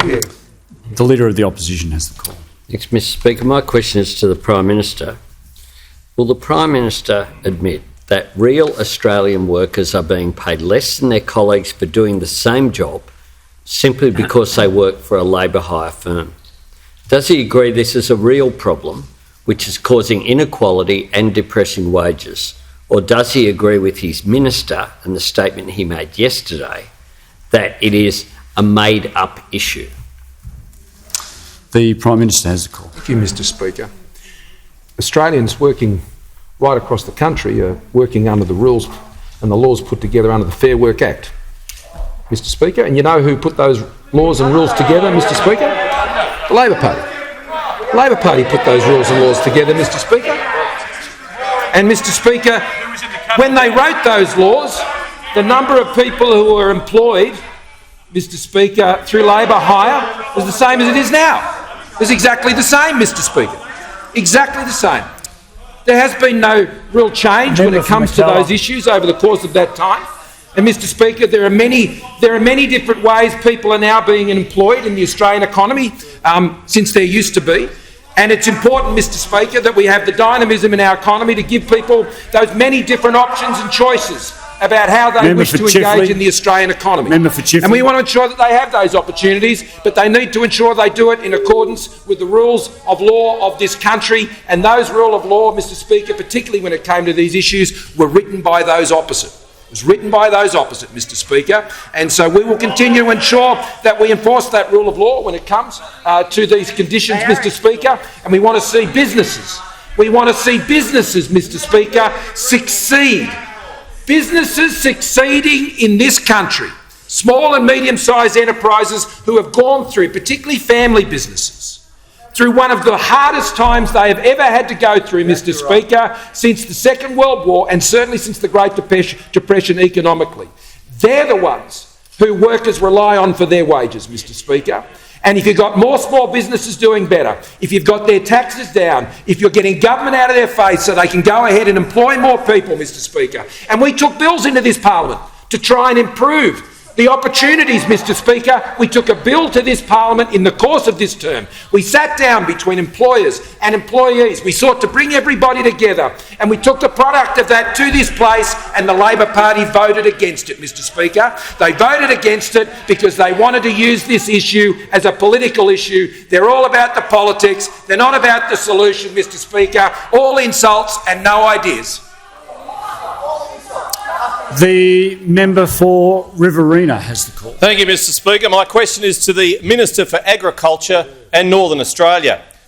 Yeah. The Leader of the Opposition has the call. Thanks, Mr Speaker. My question is to the Prime Minister. Will the Prime Minister admit that real Australian workers are being paid less than their colleagues for doing the same job simply because they work for a labour hire firm? Does he agree this is a real problem which is causing inequality and depressing wages? Or does he agree with his minister and the statement he made yesterday that it is a made-up issue? The Prime Minister has the call. Thank you, Mr Speaker. Australians working right across the country are working under the rules and the laws put together under the Fair Work Act, Mr Speaker. And you know who put those laws and rules together, Mr Speaker? The Labor Party. The Labor Party put those rules and laws together, Mr Speaker. And Mr Speaker, when they wrote those laws, the number of people who were employed, Mr Speaker, through labour hire was the same as it is now. It was exactly the same, Mr Speaker. Exactly the same. There has been no real change when it comes to those issues over the course of that time. And Mr Speaker, there are many different ways people are now being employed in the Australian economy since there used to be. And it's important, Mr Speaker, that we have the dynamism in our economy to give people those many different options and choices about how they wish to engage in the Australian economy. And we want to ensure that they have those opportunities, but they need to ensure they do it in accordance with the rules of law of this country. And those rule of law, Mr Speaker, particularly when it came to these issues, were written by those opposite. It was written by those opposite, Mr Speaker. And so we will continue to ensure that we enforce that rule of law when it comes to these conditions, Mr Speaker. And we want to see businesses. We want to see businesses, Mr Speaker, succeed. Businesses succeeding in this country, small and medium-sized enterprises who have gone through, particularly family businesses, through one of the hardest times they have ever had to go through, Mr Speaker, since the Second World War and certainly since the Great Depression economically. They're the ones who workers rely on for their wages, Mr Speaker. And if you've got more small businesses doing better, if you've got their taxes down, if you're getting government out of their face so they can go ahead and employ more people, Mr Speaker. And we took bills into this parliament to try and improve the opportunities, Mr Speaker. We took a bill to this parliament in the course of this term. We sat down between employers and employees. We sought to bring everybody together, and we took the product of that to this place, and the Labor Party voted against it, Mr Speaker. They voted against it because they wanted to use this issue as a political issue. They're all about the politics. They're not about the solution, Mr Speaker. All insults and no ideas. The member for Riverina has the call. Thank you, Mr Speaker. My question is to the Minister for Agriculture and Northern Australia.